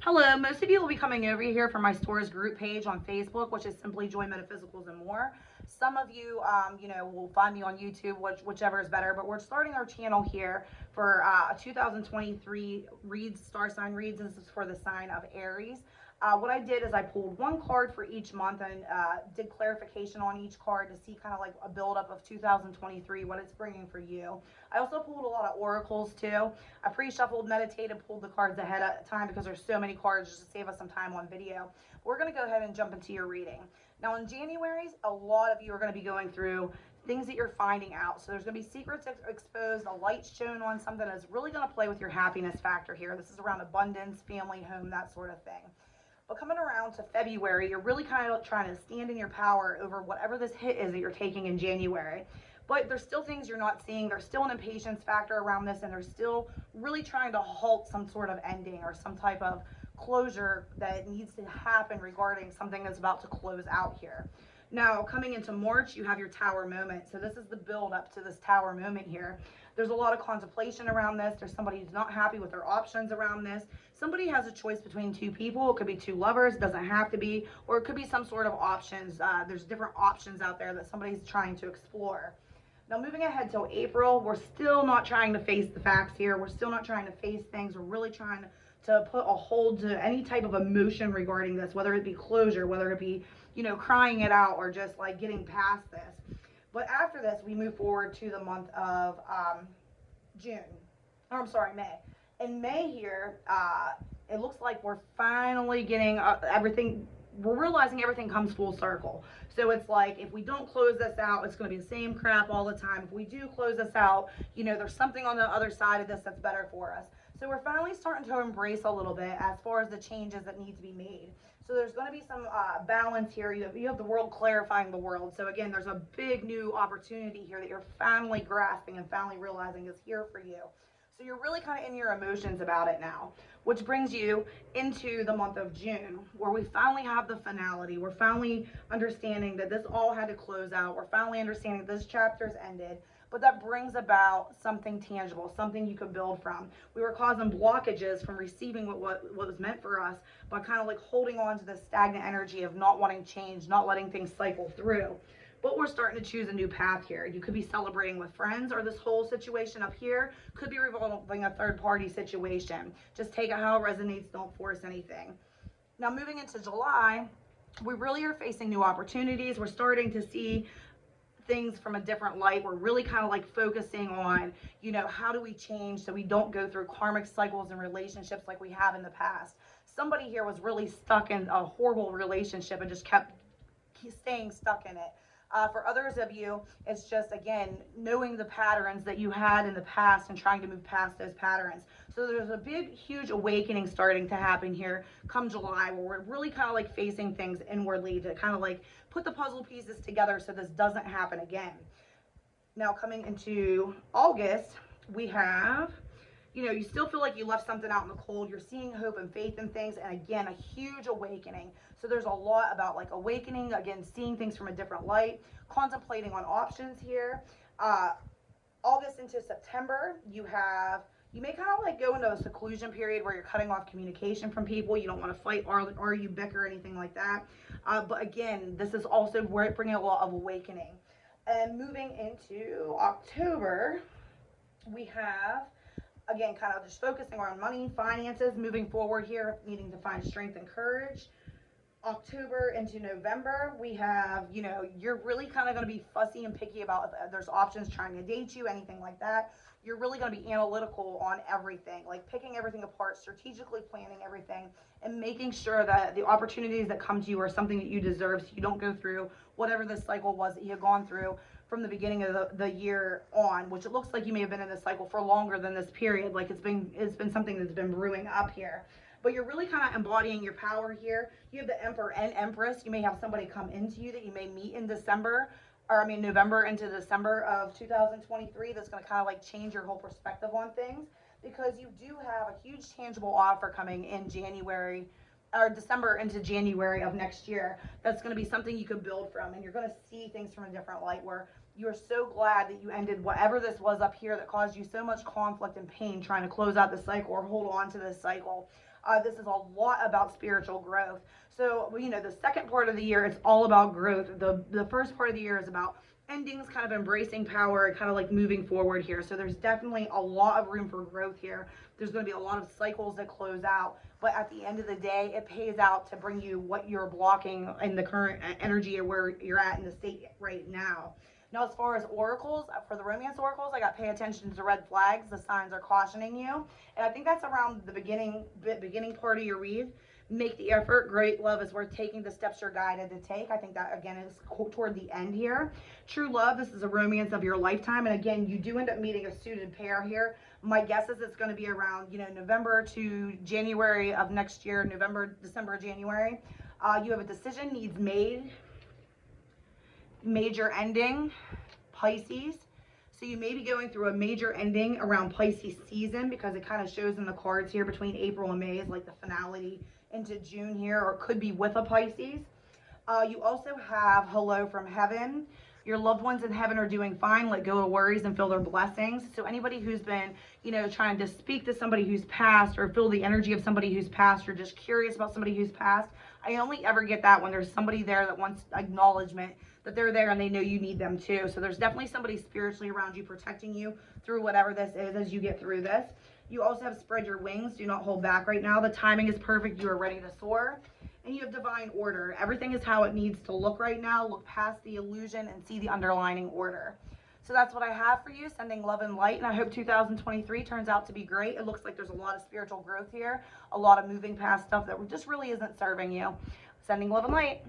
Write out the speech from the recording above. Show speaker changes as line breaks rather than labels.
Hello, most of you will be coming over here from my store's group page on Facebook, which is simply Joy Metaphysicals and More. Some of you, will find me on YouTube, whichever is better. But we're starting our channel here for 2023 reads, star sign reads. This is for the sign of Aries. What I did is I pulled one card for each month and did clarification on each card to see kind of like a buildup of 2023, what it's bringing for you. I also pulled a lot of oracles too. I pre-shuffled, meditated, pulled the cards ahead of time because there's so many cards just to save us some time on video. We're going to go ahead and jump into your reading. Now in January, a lot of you are going to be going through things that you're finding out. So there's going to be secrets exposed, a light shown on something that's really going to play with your happiness factor here. This is around abundance, family, home, that sort of thing. But coming around to February, you're really kind of trying to stand in your power over whatever this hit is that you're taking in January. But there's still things you're not seeing. There's still an impatience factor around this, and they're still really trying to halt some sort of ending or some type of closure that needs to happen regarding something that's about to close out here. Now, coming into March, you have your tower moment. So this is the build up to this tower moment here. There's a lot of contemplation around this. There's somebody who's not happy with their options around this. Somebody has a choice between two people. It could be two lovers. It doesn't have to be. Or it could be some sort of options. There's different options out there that somebody's trying to explore. Now, moving ahead till April, we're still not trying to face the facts here. We're still not trying to face things. We're really trying to put a hold to any type of emotion regarding this, whether it be closure, whether it be, crying it out or just like getting past this. But after this, we move forward to the month of May. In May here, it looks like we're finally getting everything. We're realizing everything comes full circle. So it's like if we don't close this out, it's going to be the same crap all the time. If we do close this out, there's something on the other side of this that's better for us. So we're finally starting to embrace a little bit as far as the changes that need to be made. So there's going to be some balance here. You have the world clarifying the world. So again, there's a big new opportunity here that you're finally grasping and finally realizing is here for you. So you're really kind of in your emotions about it now, which brings you into the month of June, where we finally have the finality. We're finally understanding that this all had to close out. We're finally understanding this chapter's ended, but that brings about something tangible, something you can build from. We were causing blockages from receiving what was meant for us by kind of like holding on to the stagnant energy of not wanting change, not letting things cycle through. But we're starting to choose a new path here. You could be celebrating with friends, or this whole situation up here could be revolving a third party situation. Just take it how it resonates, don't force anything. Now, moving into July, we really are facing new opportunities. We're starting to see things from a different light. We're really kind of like focusing on, how do we change so we don't go through karmic cycles and relationships like we have in the past. Somebody here was really stuck in a horrible relationship and just kept staying stuck in it. For others of you, it's just, again, knowing the patterns that you had in the past and trying to move past those patterns. So there's a big, huge awakening starting to happen here come July, where we're really kind of like facing things inwardly to kind of like put the puzzle pieces together so this doesn't happen again. Now, coming into August, we have, you still feel like you left something out in the cold. You're seeing hope and faith in things, and again, a huge awakening. So there's a lot about like awakening, again, seeing things from a different light, contemplating on options here. August into September, you may kind of like go into a seclusion period where you're cutting off communication from people. You don't want to fight or you bicker or anything like that. But again, this is also bringing a lot of awakening. And moving into October, we have, again, kind of just focusing on money, finances, moving forward here, needing to find strength and courage. October into November, we have, you're really kind of going to be fussy and picky about if there's options trying to date you, anything like that. You're really going to be analytical on everything, like picking everything apart, strategically planning everything, and making sure that the opportunities that come to you are something that you deserve, so you don't go through whatever this cycle was that you had gone through from the beginning of the year on, which it looks like you may have been in this cycle for longer than this period. Like it's been something that's been brewing up here. But you're really kind of embodying your power here. You have the Emperor and Empress. You may have somebody come into you that you may meet in November into December of 2023. That's going to kind of like change your whole perspective on things, because you do have a huge tangible offer coming in January or December into January of next year. That's going to be something you can build from, and you're going to see things from a different light, where You're so glad that you ended whatever this was up here that caused you so much conflict and pain trying to close out the cycle or hold on to this cycle. This is a lot about spiritual growth. So, you know, the second part of the year, it's all about growth. The first part of the year is about endings, kind of embracing power, and kind of like moving forward here. So there's definitely a lot of room for growth here. There's going to be a lot of cycles that close out, but at the end of the day, it pays out to bring you what you're blocking in the current energy of where you're at in the state right now. Now, as far as oracles, for the romance oracles, I got pay attention to red flags. The signs are cautioning you, and I think that's around the beginning part of your read. Make the effort. Great love is worth taking the steps you're guided to take. I think that again is toward the end here. True love. This is a romance of your lifetime, and again, you do end up meeting a suited pair here. My guess is it's going to be around November to January of next year. November, December, January. You have a decision needs made. Major ending, Pisces. So you may be going through a major ending around Pisces season because it kind of shows in the cards here between April and May is like the finality into June here, or it could be with a Pisces. You also have hello from heaven. Your loved ones in heaven are doing fine. Let go of worries and feel their blessings. So anybody who's been, trying to speak to somebody who's passed or feel the energy of somebody who's passed or just curious about somebody who's passed, I only ever get that when there's somebody there that wants acknowledgement that they're there and they know you need them too. So there's definitely somebody spiritually around you protecting you through whatever this is as you get through this. You also have spread your wings. Do not hold back right now. The timing is perfect. You are ready to soar. And you have divine order. Everything is how it needs to look right now. Look past the illusion and see the underlining order. So that's what I have for you. Sending love and light. And I hope 2023 turns out to be great. It looks like there's a lot of spiritual growth here. A lot of moving past stuff that just really isn't serving you. Sending love and light.